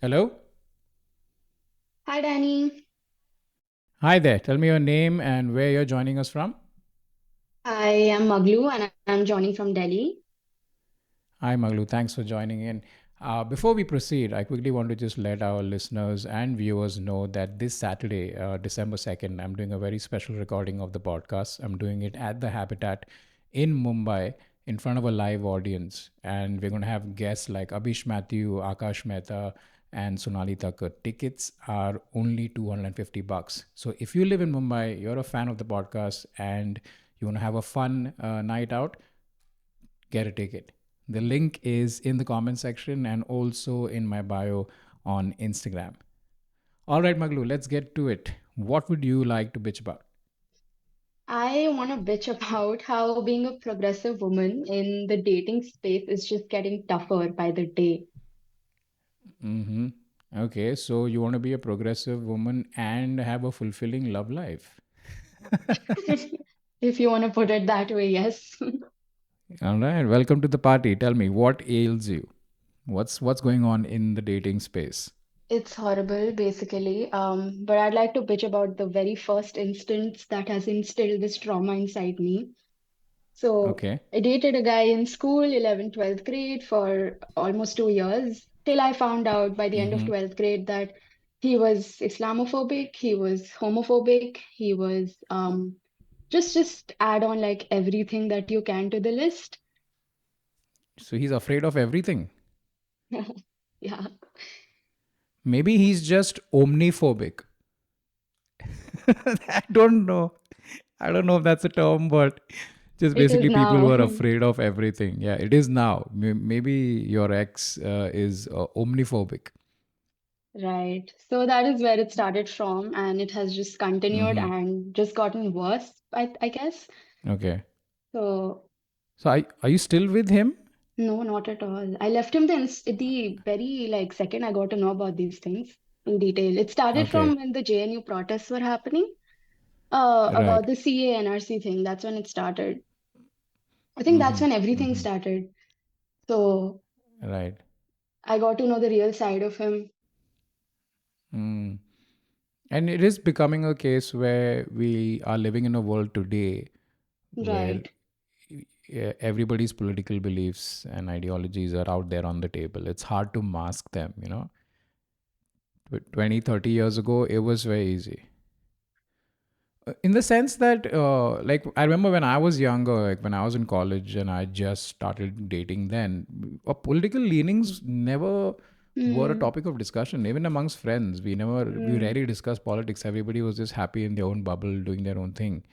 Hello? Hi, Danny. Hi there. Tell me your name and where you're joining us from. I am Maglu and I'm joining from Delhi. Hi, Maglu. Thanks for joining in. Before we proceed, I quickly want to just let our listeners and viewers know that this Saturday, December 2nd, I'm doing a very special recording of the podcast. I'm doing it at the Habitat in Mumbai in front of a live audience. And we're going to have guests like Abhish Matthew, Akash Mehta, and Sonali Thakur. Tickets are only 250 bucks. So if you live in Mumbai, you're a fan of the podcast, and you want to have a fun night out, get a ticket. The link is in the comment section and also in my bio on Instagram. All right, Maglu, let's get to it. What would you like to bitch about? I want to bitch about how being a progressive woman in the dating space is just getting tougher by the day. Mm-hmm. Okay, so you want to be a progressive woman and have a fulfilling love life. If you want to put it that way, yes. All right, welcome to the party. Tell me, what ails you? What's going on in the dating space? It's horrible, basically. But I'd like to bitch about the very first instance that has instilled this trauma inside me. So Okay. I dated a guy in school, 11th, 12th grade, for almost 2 years, till I found out by the end of Mm-hmm. 12th grade that he was Islamophobic, he was homophobic, he was just add on like everything that you can to the list. So he's afraid of everything. Yeah, Maybe he's just omniphobic. I don't know. I don't know if that's a term, but just it is basically people who now. are afraid of everything. Yeah, it is now. Maybe your ex is omniphobic. Right. So that is where it started from, and it has just continued Mm-hmm. and just gotten worse, I guess. Okay. So So are you still with him? no, not at all. I left him then the very like second I got to know about these things in detail. It started Okay. from when the JNU protests were happening, Right. about the CA NRC thing. That's when it started. I think that's Mm-hmm. when everything Mm-hmm. started. So Right. I got to know the real side of him. Mm. And it is becoming a case where we are living in a world today where Right. everybody's political beliefs and ideologies are out there on the table. It's hard to mask them, you know. But 20, 30 years ago, it was very easy. In the sense that, like, I remember when I was younger, like when I was in college and I just started dating then, political leanings never were a Hmm. topic of discussion. Even amongst friends, we Hmm. rarely discussed politics. Everybody was just happy in their own bubble, doing their own thing.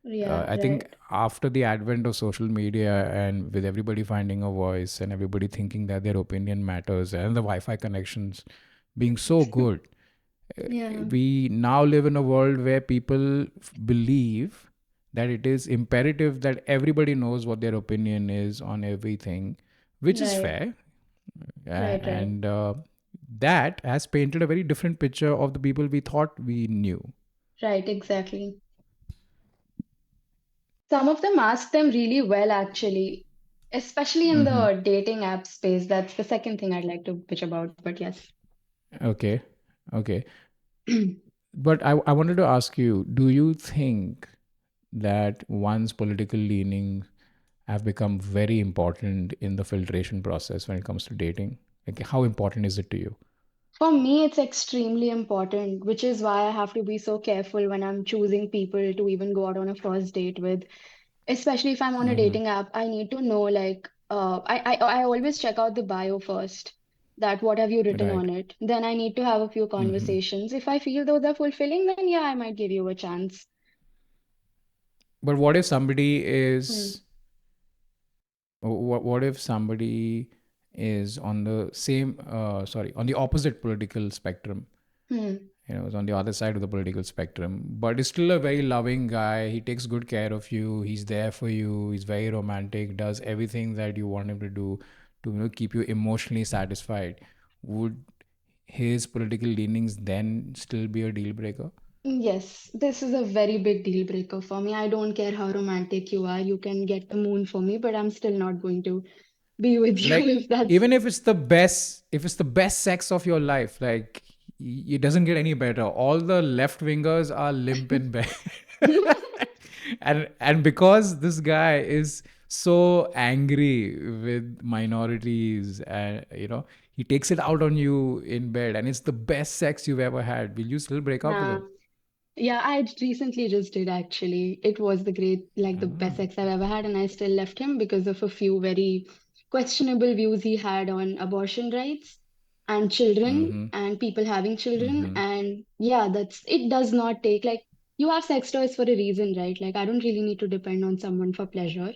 Yeah, I think right. after the advent of social media and with everybody finding a voice and everybody thinking that their opinion matters and the Wi Fi connections being so good, Yeah. we now live in a world where people believe that it is imperative that everybody knows what their opinion is on everything, which is Right. fair. Right. And that has painted a very different picture of the people we thought we knew. Right, exactly. Some of them ask them really well, actually, especially in Hmm. the dating app space. That's the second thing I'd like to bitch about, but yes. Okay. Okay. But I wanted to ask you, do you think that one's political leanings have become very important in the filtration process when it comes to dating? Like, how important is it to you? For me, it's extremely important, which is why I have to be so careful when I'm choosing people to even go out on a first date with. Especially if I'm on a Hmm. dating app, I need to know like I always check out the bio first. That what have you written Right. on it? Then I need to have a few Hmm. conversations. If I feel those are fulfilling, then yeah, I might give you a chance. But what if somebody Hmm. is, what if somebody is on the same, sorry, on the opposite political spectrum? Hmm. Is on the other side of the political spectrum, but is still a very loving guy. He takes good care of you. He's there for you. He's very romantic, does everything that you want him to do to keep you emotionally satisfied. Would his political leanings then still be a deal breaker? Yes, this is a very big deal breaker for me. I don't care how romantic you are. You can get the moon for me, but I'm still not going to. be with you Like, if that's even if it's the best sex of your life, like, it doesn't get any better. All the left wingers are limp in bed. And because this guy is so angry with minorities, and he takes it out on you in bed, and it's the best sex you've ever had, will you still break up with nah. him? Yeah, I recently just did actually. It was like the best Ah. sex I've ever had, and I still left him because of a few very questionable views he had on abortion rights and children Mm-hmm. and people having children. Mm-hmm. And yeah, it does not take like you have sex toys for a reason, right? Like I don't really need to depend on someone for pleasure.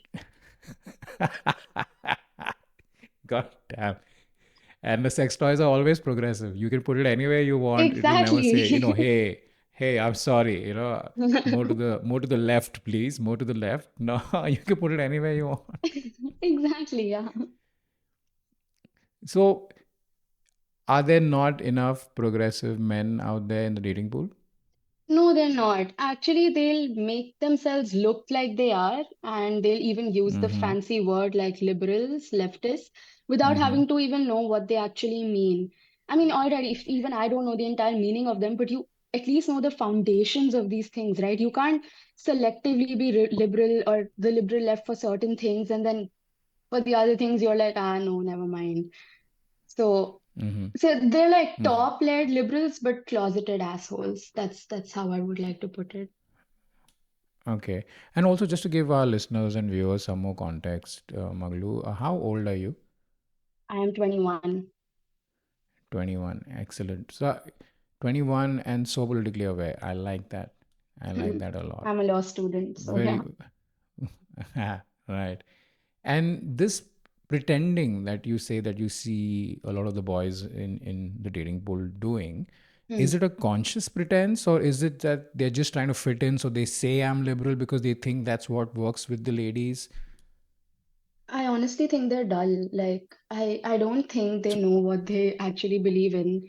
God damn. And the sex toys are always progressive. You can put it anywhere you want. It will never say, Exactly. hey, I'm sorry, more to the left, please. More to the left. No, you can put it anywhere you want. Exactly, yeah. So, are there not enough progressive men out there in the dating pool? No, they're not. Actually, they'll make themselves look like they are, and they'll even use the Mm-hmm. fancy word like liberals, leftists, without Mm-hmm. having to even know what they actually mean. I mean, already, if even I don't know the entire meaning of them, but you at least know the foundations of these things, right? You can't selectively be liberal or the liberal left for certain things, and then for the other things, you're like, ah, no, never mind. So Mm-hmm. so they're like Mm-hmm. top-led liberals, but closeted assholes. That's how I would like to put it. Okay. And also, just to give our listeners and viewers some more context, Maglu, how old are you? I am 21. 21. Excellent. So, 21 and so politically aware. I like that. I like that a lot. I'm a law student, so Very yeah. good. Right. And this pretending that you say that you see a lot of the boys in the dating pool doing, is Hmm. it a conscious pretense, or is it that they're just trying to fit in, so they say I'm liberal because they think that's what works with the ladies? I honestly think they're dull. Like I don't think they So, know what they actually believe in.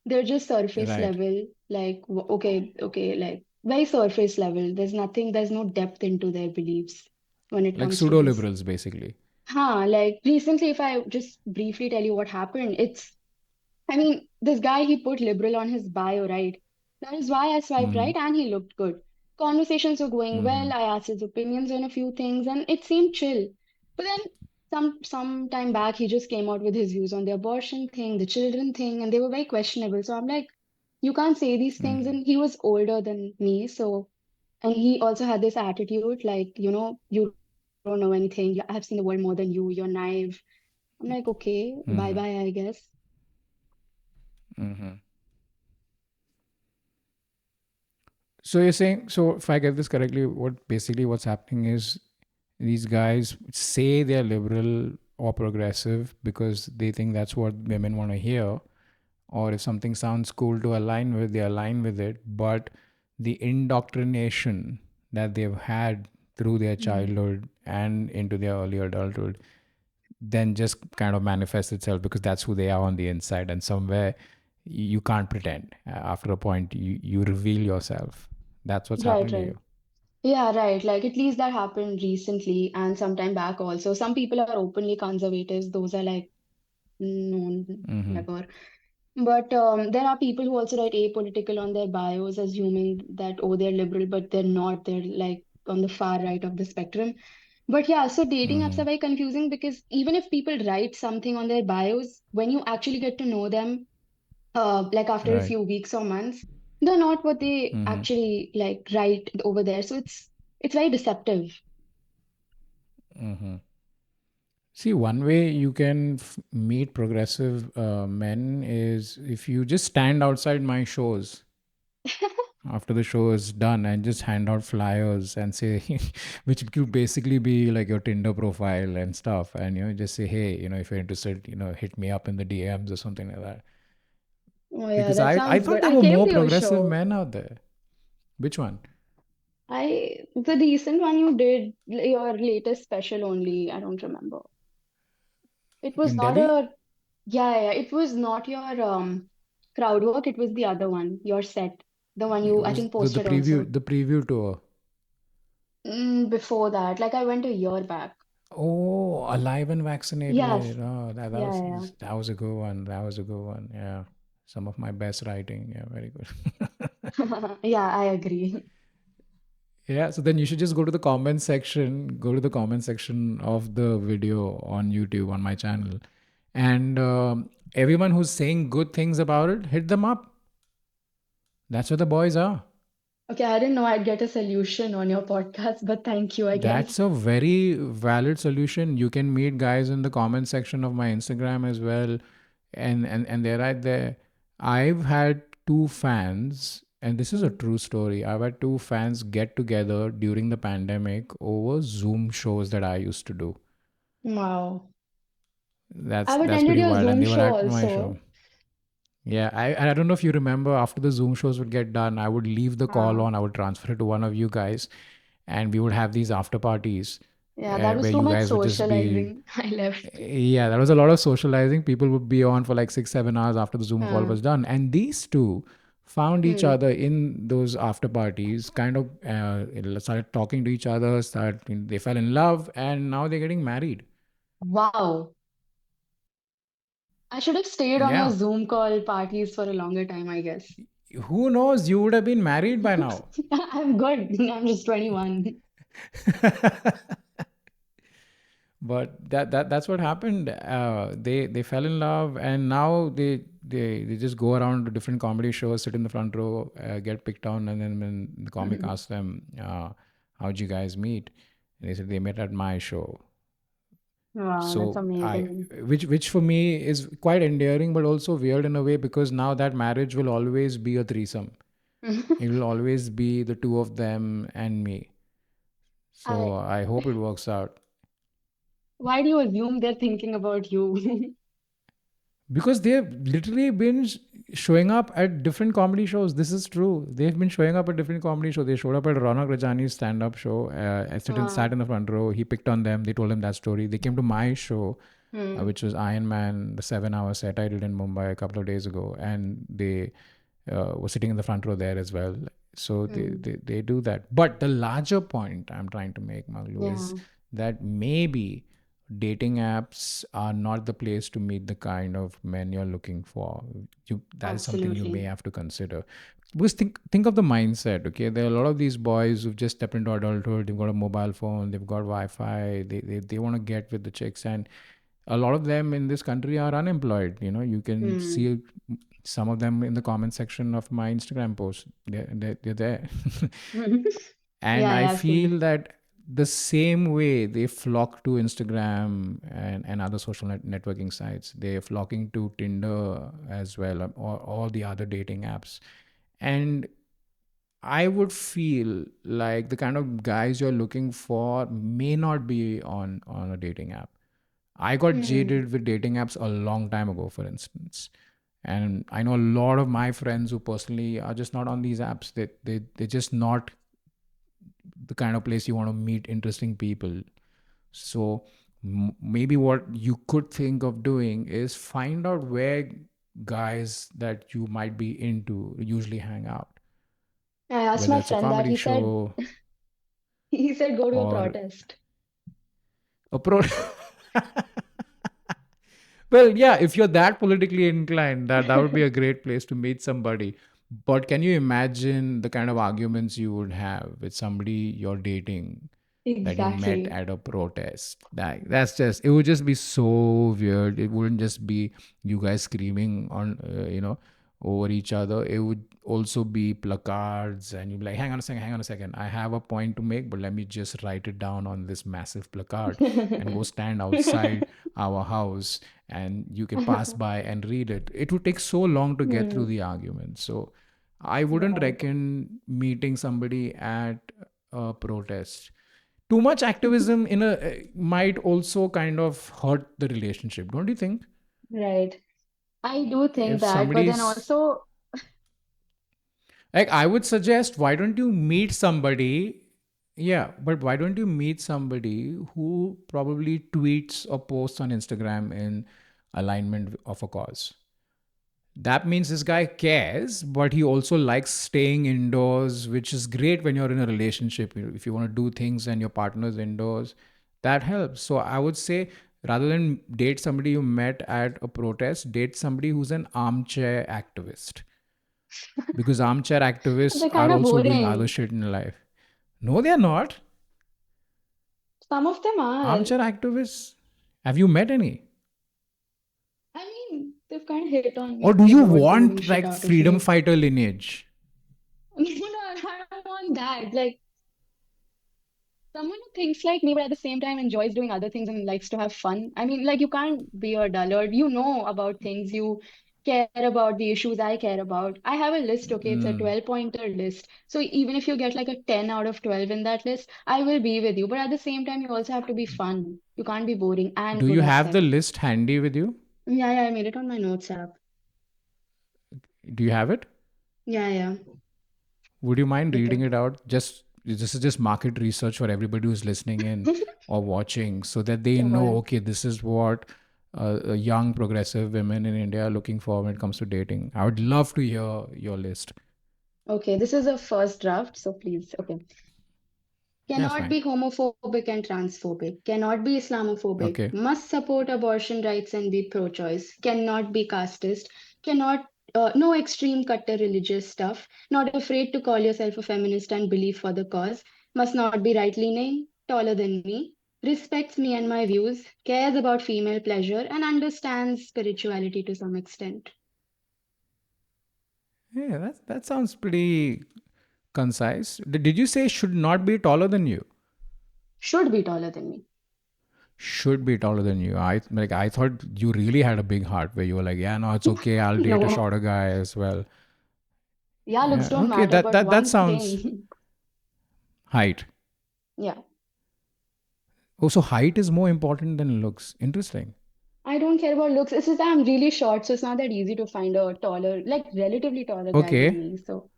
They're just surface right. level. Like okay, like very surface level. There's no depth into their beliefs when it Like comes to pseudo this. liberals, basically. Huh, like recently, if I just briefly tell you what happened, I mean, this guy, he put liberal on his bio, right? That is why I swiped Mm-hmm. right and he looked good. Conversations were going Mm-hmm. well. I asked his opinions on a few things and it seemed chill. But then some time back, he just came out with his views on the abortion thing, the children thing, and they were very questionable. So I'm like, you can't say these things. Mm-hmm. And he was older than me. So, and he also had this attitude like, you don't know anything. I've seen the world more than you. You're naive. I'm like, okay, bye bye, Mm-hmm. I guess. Mm-hmm. So you're saying, so if I get this correctly, what's happening is these guys say they're liberal or progressive because they think that's what women want to hear, or if something sounds cool to align with, they align with it. But the indoctrination that they've had through their Hmm. childhood and into their early adulthood then just kind of manifests itself because that's who they are on the inside. And somewhere you can't pretend. After a point, you reveal yourself. That's what's Right, happening to right. you. Yeah, right. Like at least that happened recently and some time back also. Some people are openly conservatives. Those are like, no, Mm-hmm. never. But there are people who also write apolitical on their bios, assuming that, oh, they're liberal, but they're not. They're like on the far right of the spectrum. But yeah, so dating apps Mm-hmm. are very confusing because even if people write something on their bios, when you actually get to know them, like after a Right. few weeks or months, they're not what they Mm-hmm. actually like write over there. So it's very deceptive. Mm-hmm. See, one way you can meet progressive men is if you just stand outside my shows after the show is done and just hand out flyers and say, which could basically be like your Tinder profile and stuff. And, just say, hey, if you're interested, hit me up in the DMs or something like that. Oh yeah, Because that I sounds thought good. there I were came more to your progressive show. men out there. Which one? The recent one you did, your latest special only, I don't remember. It was In not Delhi? a yeah, it was not your crowd work, it was the other one, your set. The one It you I was think posted preview also. the preview tour Before that, like I went a year back. Oh, alive and Yes. vaccinated. Oh, Yeah, yeah, that was a good one. That was a good one. Yeah. Some of my best writing. Yeah, very good. yeah. Yeah, I agree. Yeah, so then you should just go to the comment section, go to the comment section of the video on YouTube on my channel, and everyone who's saying good things about it, hit them up. That's what the boys are. Okay, I didn't know I'd get a solution on your podcast, but thank you, I guess. That's a very valid solution. You can meet guys in the comment section of my Instagram as well, and they're right there. I've had two fans, and this is a Mm. true story. I've had two fans get together during the pandemic over Zoom shows that I used to do. Wow. That's I've that's attended pretty your wild, and Zoom they were show at my show. also. Yeah, I don't know if you remember after the Zoom shows would get done, I would leave the call Uh, on, I would transfer it to one of you guys, and we would have these after parties yeah, that was where too you much guys would just be. socializing. I left. Yeah, that was a lot of socializing. People would be on for like 6, 7 hours after the Zoom call Uh, was done, and these two found each hmm. other in those after parties. Kind of started talking to each other. They fell in love, and now they're getting married. Wow. I should have stayed on your Yeah, Zoom call parties for a longer time, I guess. who knows? You would have been married by now. I'm good. I'm just 21. But that's what happened. They fell in love, and now they just go around to different comedy shows, sit in the front row, get picked on, and then when the comic asks them, "How'd you guys meet?" And they said they met at my show. Wow, that's So amazing. which for me is quite endearing, but also weird in a way because now that marriage will always be a threesome. It will always be the two of them and me. I, So I hope it works out. why do you assume they're thinking about you? Because they've literally been showing up at different comedy shows. This is true. They've been showing up at different comedy shows. They showed up at Ronak Rajani's stand-up show. I Uh, sat in the front row. He picked on them. They told him that story. They came to my show, hmm, which was Iron Man, the 7 hour set I did in Mumbai a couple of days ago, and they were sitting in the front row there as well. So hmm. they do that. But the larger point I'm trying to make, Maglu, is Yeah, that maybe dating apps are not the place to meet the kind of men you're looking for. That is something you may absolutely. have to consider. Because think of the mindset. Okay, there are a lot of these boys who've just stepped into adulthood. They've got a mobile phone. They've got Wi-Fi. They want to get with the chicks, and a lot of them in this country are unemployed. You can Hmm. see some of them in the comment section of my Instagram post. They're there. And Yeah, I yeah, I've seen. feel that the same way they flock to Instagram and other social networking sites, they're flocking to Tinder as well, or all the other dating apps. And I would feel like the kind of guys you're looking for may not be on a dating app. I got Hmm. jaded with dating apps a long time ago, for instance. And I know a lot of my friends who personally are just not on these apps. They're just not the kind of place you want to meet interesting people. So maybe what you could think of doing is find out where guys that you might be into usually hang out, I asked whether my it's a friend that. comedy He said, show he said, go to a or protest. a pro. Well, yeah, if you're that politically inclined, that would be a great place to meet somebody. But can you imagine the kind of arguments you would have with somebody you're dating that you met Exactly. at a protest? That's just, it would just be so weird. It wouldn't just be you guys screaming on over each other. It would also be placards, and you'd be like, hang on a second, I have a point to make, but let me just write it down on this massive placard and go stand outside our house, and you can pass by and read it. It would take so long to get through Hmm. the argument. So I wouldn't Right. reckon meeting somebody at a protest. Too much activism in a might also kind of hurt the relationship, don't you think? Right. I do think If that, but then somebody's also, like, I would suggest, why don't you meet somebody? Yeah, but why don't you meet somebody who probably tweets or posts on Instagram in alignment of a cause? That means this guy cares, but he also likes staying indoors, which is great when you're in a relationship. If you want to do things and your partner's indoors, that helps. So I would say, rather than date somebody you met at a protest, date somebody who's an armchair activist, because armchair activists They're are kind of also doing other boring. shit in life. No, they're not. Some of them are. Armchair activists. Have you met any? I mean, they've kind of hit on Or me do you about boring want shit like out of freedom me. fighter lineage? No, I don't want that. Like, someone who thinks like me, but at the same time enjoys doing other things and likes to have fun. I mean, like, you can't be a dullard. You know about things. You care about the issues I care about. I have a list, okay? It's a Mm. 12-pointer list. So even if you get like a 10 out of 12 in that list, I will be with you. But at the same time, you also have to be fun. You can't be boring and Do good you at have the sex. list handy with you? Yeah, yeah, I made it on my notes app. Do you have it? Yeah, yeah. Would you mind With reading it. it out? Just this is just market research for everybody who's listening in or watching, so that they know, Sure. okay, this is what young progressive women in India are looking for when it comes to dating. I would love to hear your list. Okay, this is a first draft, so please. Okay. That's Cannot fine. be homophobic and transphobic. Cannot be Islamophobic. Okay. Must support abortion rights and be pro-choice. Cannot be casteist. Cannot no extreme cutter religious stuff. Not afraid to call yourself a feminist and believe for the cause. Must not be right-leaning. Taller than me. Respects me and my views. Cares about female pleasure and understands spirituality to some extent. Yeah, that sounds pretty concise. Did you say should not be taller than you? Should be taller than me. Should be taller than you. I thought you really had a big heart where you were like, yeah, no, it's okay. I'll date a No. shorter guy as well. Yeah, looks Yeah. don't Okay. matter, That but that that one sounds thing. height. Yeah. Oh, so height is more important than looks. Interesting. I don't care about looks. It's just that I'm really short, so it's not that easy to find a taller, like relatively taller guy than Okay. me. So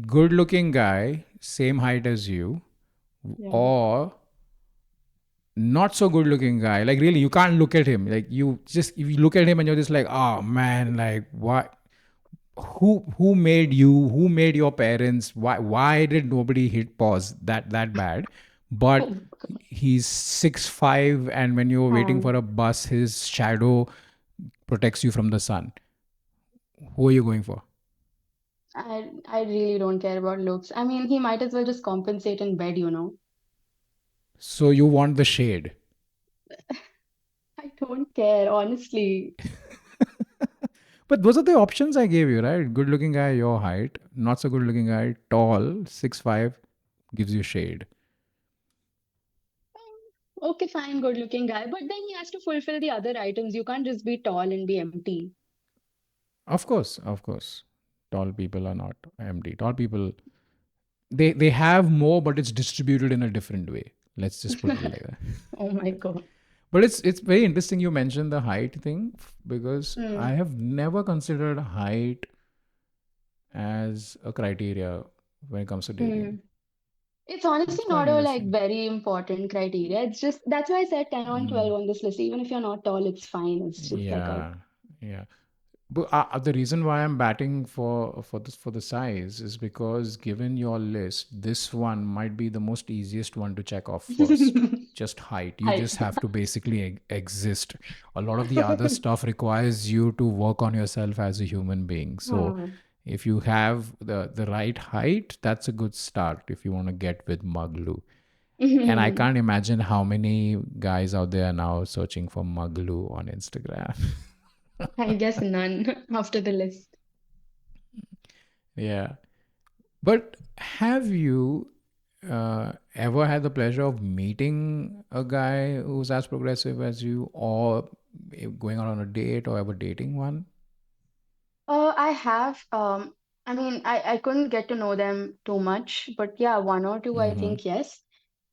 Good looking guy, same height as you, yeah. or not so good looking guy. Like really, you can't look at him. Like you just if you look at him and you're just like, oh man, like what? Who made you? Who made your parents? Why did nobody hit pause that bad? But Oh, he's 6'5", and when you're waiting for um, a bus, his shadow protects you from the sun. Who are you going for? I really don't care about looks. I mean, he might as well just compensate in bed, you know. So you want the shade. I don't care, honestly. But those are the options I gave you, right? Good looking guy, your height. Not so good looking guy, tall, 6'5", gives you shade. Okay, fine, good looking guy. But then he has to fulfill the other items. You can't just be tall and be empty. Of course, of course. Tall people are not empty. Tall people, they have more, but it's distributed in a different way. Let's just put it like that. Oh my God. But it's very interesting you mentioned the height thing, because I Hmm. have never considered height as a criteria when it comes to Hmm. dating. It's honestly It's quite not a like interesting. very important criteria. It's just that's why I said 10 on Mm, 12 on this list. Even if you're not tall, it's fine. It's just like a yeah, yeah. But the reason why I'm batting for the size is because given your list, this one might be the most easiest one to check off first. Just height. You height. just have to basically exist. A lot of the other stuff requires you to work on yourself as a human being. So Hmm. if you have the right height, that's a good start if you want to get with Muglu. And I can't imagine how many guys out there are now searching for Muglu on Instagram. I guess none after the list. Yeah. But have you ever had the pleasure of meeting a guy who's as progressive as you, or going out on a date, or ever dating one? I have. I mean, I couldn't get to know them too much, but yeah, one or two, I Mm-hmm. think, yes.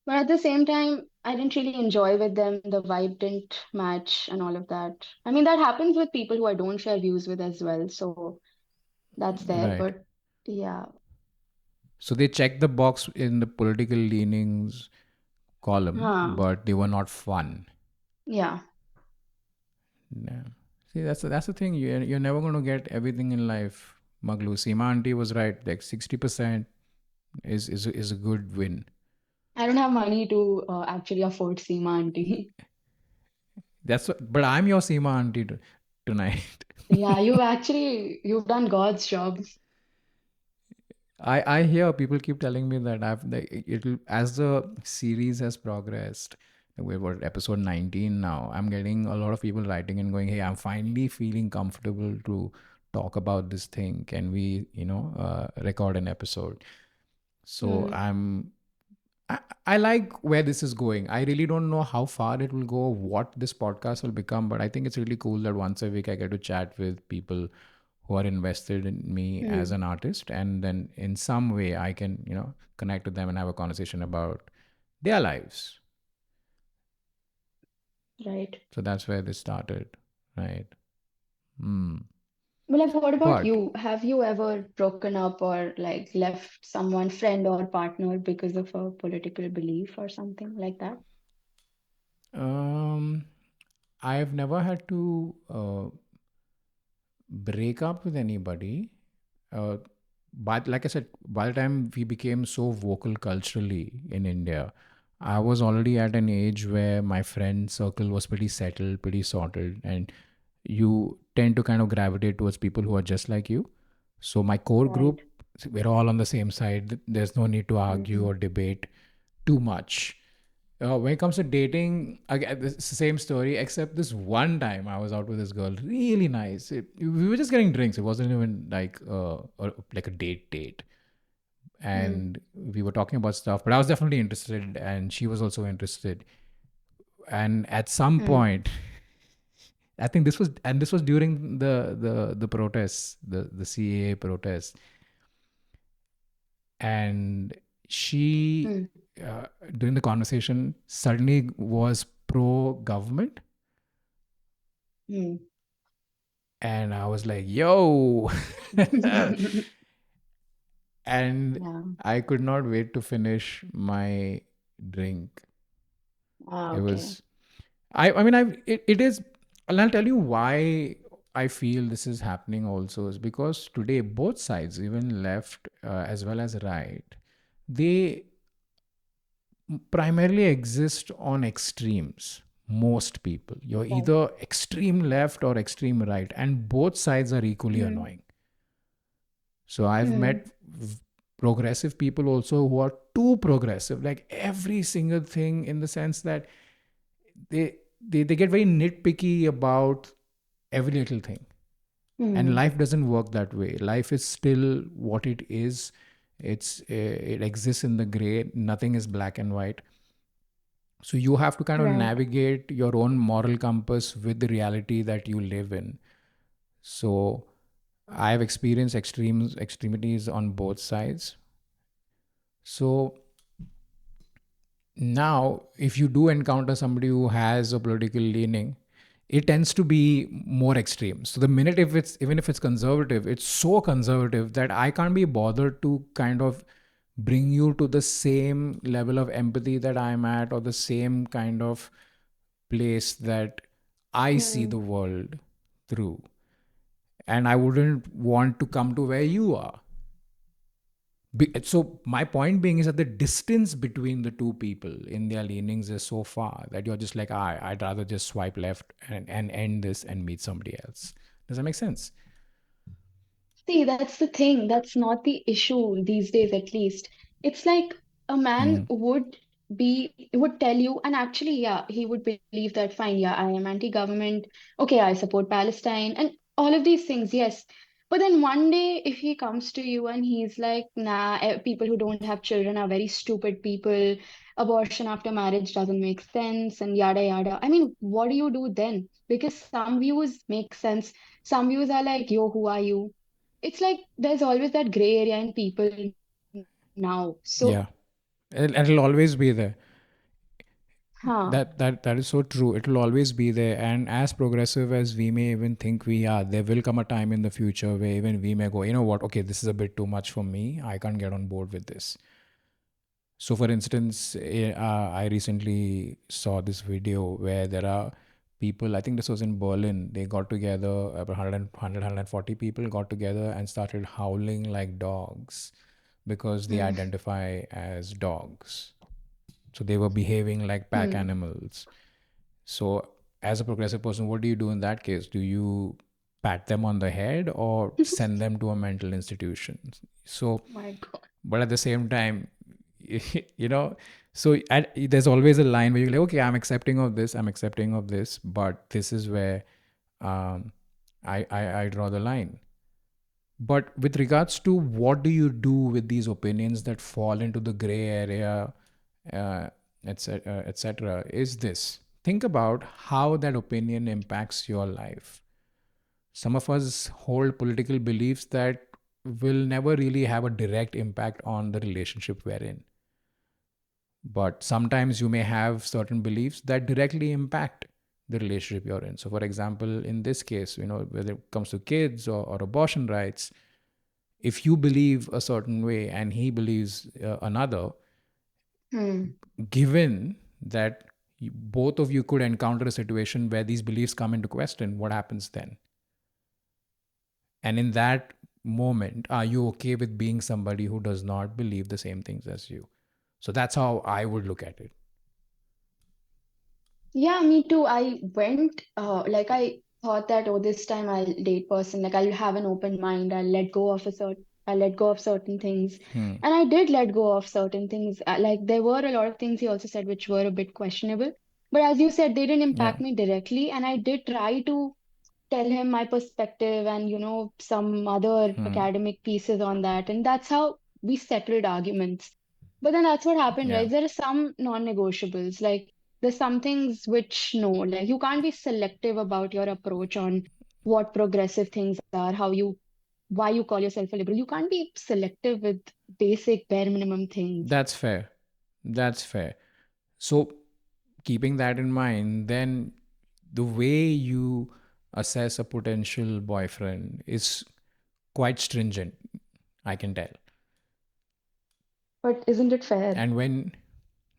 But at the same time, I didn't really enjoy with them. The vibe didn't match and all of that. I mean, that happens with people who I don't share views with as well. So that's there. Right. But yeah, So they checked the box in the political leanings column, huh, but they were not fun. yeah. Yeah. See, that's the thing. You're never going to get everything in life. Maglu, Seema auntie was right. Like 60% is a good win. I don't have money to actually afford Seema auntie. That's what, but I'm your Seema auntie tonight. Yeah, you've done God's job. I hear people keep telling me that it'll, as the series has progressed. We're what, episode 19 now. I'm getting a lot of people writing and going, "Hey, I'm finally feeling comfortable to talk about this thing. Can we, record an episode?" So Hmm, I like where this is going. I really don't know how far it will go, what this podcast will become, but I think it's really cool that once a week I get to chat with people who are invested in me as hmm, an artist, and then in some way I can, connect with them and have a conversation about their lives. right. So that's where this started, right? Hmm. But like, what about But you? Have you ever broken up or like left someone, friend or partner, because of a political belief or something like that? um, I've never had to break up with anybody. Uh, but like I said, by the time we became so vocal culturally in India, I was already at an age where my friend circle was pretty settled, pretty sorted, and you tend to kind of gravitate towards people who are just like you. So my core group, Right. we're all on the same side. There's no need to argue Hmm. or debate too much. When it comes to dating, again, it's the same story, except this one time I was out with this girl, really nice. We were just getting drinks. It wasn't even like a date. Hmm. And we were talking about stuff, but I was definitely interested, and she was also interested. And at some Hmm. point, I think this was during the protests, the CAA protests, and she Hmm. during the conversation suddenly was pro government, Hmm. and I was like, "Yo," and Yeah. I could not wait to finish my drink. Ah, It okay. was I mean it is, and I'll tell you why I feel this is happening also is because today both sides, even left as well as right, they primarily exist on extremes. Most people, you're Right. either extreme left or extreme right, and both sides are equally Hmm. annoying. So I've Hmm. met progressive people also who are too progressive, like every single thing, in the sense that they get very nitpicky about every little thing. And Hmm. life doesn't work that way. Life is still what it is. It exists in the gray. Nothing is black and white. So you have to kind of Right. navigate your own moral compass with the reality that you live in. So I've experienced extremities on both sides. So now, if you do encounter somebody who has a political leaning, it tends to be more extreme. So the minute, if it's even if it's conservative, it's so conservative that I can't be bothered to kind of bring you to the same level of empathy that I'm at, or the same kind of place that I see Hmm. the world through. And I wouldn't want to come to where you are. So my point being is that the distance between the two people in their leanings is so far that you're just like, I'd rather just swipe left and end this and meet somebody else. Does that make sense? See, that's the thing. That's not the issue these days, at least. It's like a man Hmm. would tell you, and actually, yeah, he would believe that, fine, yeah, I am anti-government. Okay, I support Palestine, and all of these things, yes. But then one day, if he comes to you and he's like, nah, people who don't have children are very stupid people. Abortion after marriage doesn't make sense, and yada yada. I mean, what do you do then? Because some views make sense. Some views are like, yo, who are you? It's like there's always that gray area in people now. So, Yeah, and it'll always be there. huh. That is so true. It will always be there. And as progressive as we may even think we are, there will come a time in the future where even we may go, you know what? Okay, this is a bit too much for me. I can't get on board with this. So, for instance, I recently saw this video where there are people, I think this was in Berlin, they got together, about 140 people got together and started howling like dogs because they Hmm. identify as dogs. So they were behaving like pack Hmm. animals. So, as a progressive person, what do you do in that case? Do you pat them on the head or send them to a mental institution? So, My God. but at the same time, you know, there's always a line where you're like, okay, I'm accepting of this, I'm accepting of this, but this is where um, I draw the line. But with regards to what do you do with these opinions that fall into the gray area, uh, etc., etc., is this. Think about how that opinion impacts your life. Some of us hold political beliefs that will never really have a direct impact on the relationship we're in. But sometimes you may have certain beliefs that directly impact the relationship you're in. So, for example, in this case, whether it comes to kids or abortion rights, if you believe a certain way and he believes another, Hmm. given that both of you could encounter a situation where these beliefs come into question, what happens then? And in that moment, are you okay with being somebody who does not believe the same things as you? So that's how I would look at it. Yeah, me too. I went, like I thought that, oh, this time I'll date person, like I'll have an open mind, I'll let go of certain things. Hmm. And I did let go of certain things. Like there were a lot of things he also said which were a bit questionable. But as you said, they didn't Yeah. impact me directly. And I did try to tell him my perspective and some other Hmm. academic pieces on that, and that's how we settled arguments. But then that's what happened, Yeah. right? There are some non-negotiables, like there's some things which, no, like you can't be selective about your approach on what progressive things are, why you call yourself a liberal. You can't be selective with basic bare minimum things. That's fair. That's fair. So, keeping that in mind, then the way you assess a potential boyfriend is quite stringent, I can tell. But isn't it fair? And when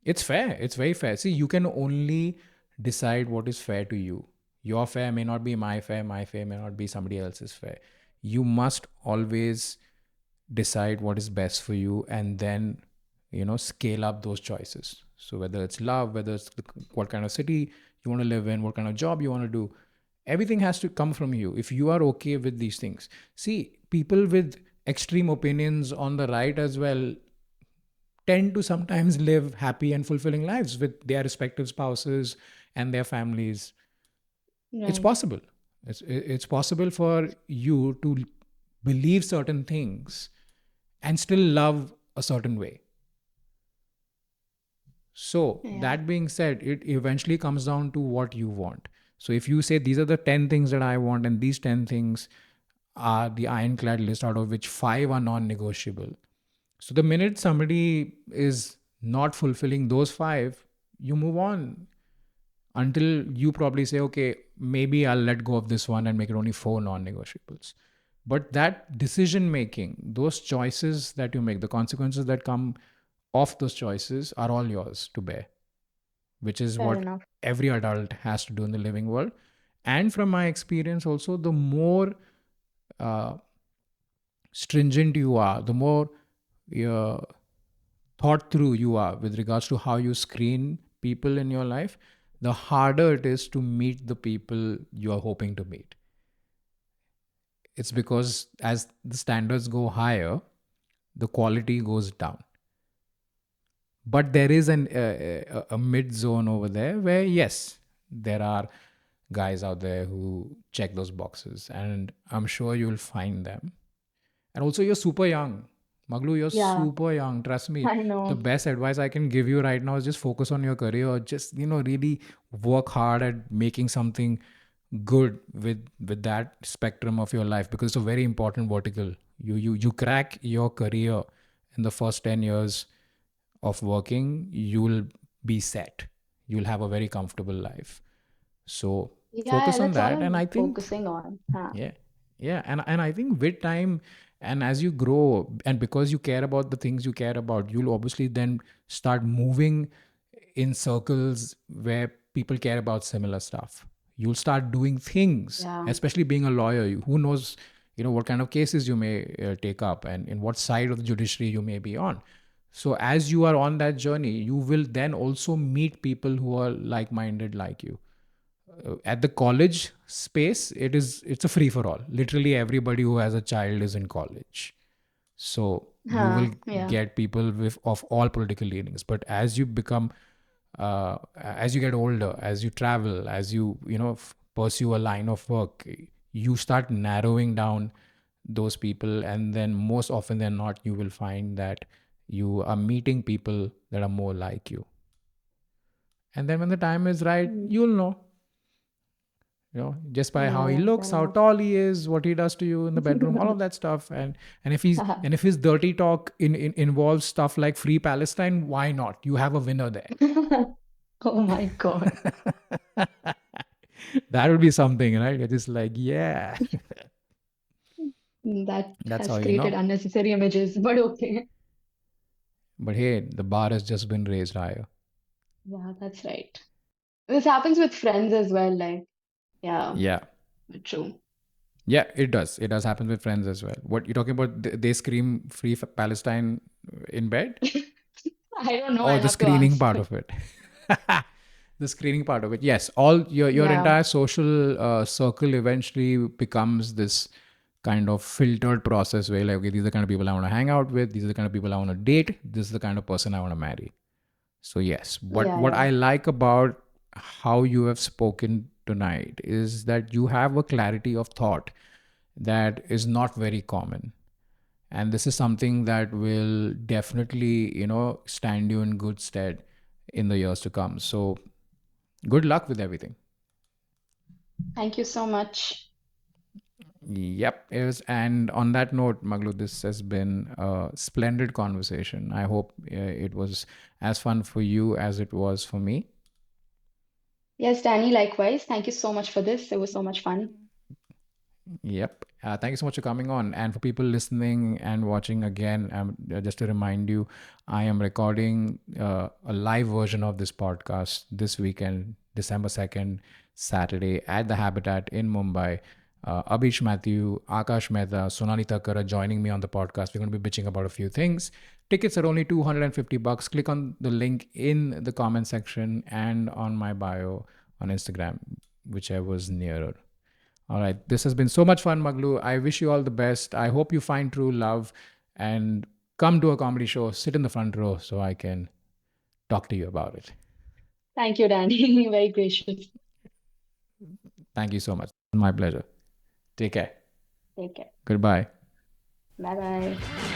it's fair, it's very fair. See, you can only decide what is fair to you. Your fair may not be my fair may not be somebody else's fair. You must always decide what is best for you and then, scale up those choices. So, whether it's love, whether it's what kind of city you want to live in, what kind of job you want to do, everything has to come from you if you are okay with these things. See, people with extreme opinions on the right as well tend to sometimes live happy and fulfilling lives with their respective spouses and their families. It's Right. possible. It's possible for you to believe certain things and still love a certain way. So, Yeah. that being said, it eventually comes down to what you want. So, if you say these are the 10 things that I want, and these 10 things are the ironclad list, out of which five are non negotiable. So, the minute somebody is not fulfilling those five, you move on until you probably say, okay, maybe I'll let go of this one and make it only four non negotiables. But that decision making, those choices that you make, the consequences that come of those choices are all yours to bear, which is Fair what enough. every adult has to do in the living world. And from my experience, also, the more uh, stringent you are, the more uh, thought through you are with regards to how you screen people in your life, the harder it is to meet the people you are hoping to meet. It's because as the standards go higher, the quality goes down. But there is a mid zone over there where, yes, there are guys out there who check those boxes, and I'm sure you'll find them. And also, you're super young. Maglu, you're Yeah, super young. Trust me. I The know. best advice I can give you right now is just focus on your career. Just, really work hard at making something good with that spectrum of your life, because it's a very important vertical. You crack your career in the first 10 years of working, you'll be set. You'll have a very comfortable life. So Yeah, focus on that's all that. And I I'm think, focusing on. Huh. yeah, yeah. And I think with time and as you grow, and because you care about the things you care about, you'll obviously then start moving in circles where people care about similar stuff. You'll start doing things, Yeah. especially being a lawyer. Who knows, what kind of cases you may take up and in what side of the judiciary you may be on. So as you are on that journey, you will then also meet people who are like minded like you. At the college space, it's a free for all. Literally everybody who has a child is in college. So you will Huh, yeah. get people with of all political leanings. But as you become as you get older, as you travel, as you pursue a line of work, you start narrowing down those people, and then most often than not you will find that you are meeting people that are more like you. And then when the time is right, Mm. you'll know, just by how he Yeah, looks, fair how enough. tall he is, what he does to you in the bedroom, all of that stuff. And if his dirty talk involves stuff like free Palestine, why not? You have a winner there. Oh my God. That would be something, right? It's just like, yeah. That That's how has you created know. unnecessary images, but okay. But hey, the bar has just been raised higher. Yeah, that's right. This happens with friends as well, like, yeah, Yeah. true. Yeah, it does happen with friends as well. What you're talking about, they scream free Palestine in bed, I don't know, or I'll the have to screening ask. part of it? The screening part of it, yes. All your Yeah, entire social circle eventually becomes this kind of filtered process where, like, okay, these are the kind of people I want to hang out with, these are the kind of people I want to date, this is the kind of person I want to marry. So yes, yeah, what yeah. I like about how you have spoken tonight is that you have a clarity of thought that is not very common. And this is something that will definitely, stand you in good stead in the years to come. So good luck with everything. Thank you so much. Yep. And on that note, Maglu, this has been a splendid conversation. I hope it was as fun for you as it was for me. Yes, Danny, likewise. Thank you so much for this. It was so much fun. Yep. Thank you so much for coming on. And for people listening and watching again, just to remind you, I am recording a live version of this podcast this weekend, December 2nd, Saturday, at the Habitat in Mumbai. Abhish Matthew, Akash Mehta, Sonali Thakkar are joining me on the podcast. We're going to be bitching about a few things. Tickets are only $250. Click on the link in the comment section and on my bio on Instagram, whichever's nearer. All right. This has been so much fun, Maglu. I wish you all the best. I hope you find true love and come to a comedy show, sit in the front row so I can talk to you about it. Thank you, Danny. Very gracious. Thank you so much. My pleasure. Take care. Take care. Goodbye. Bye bye.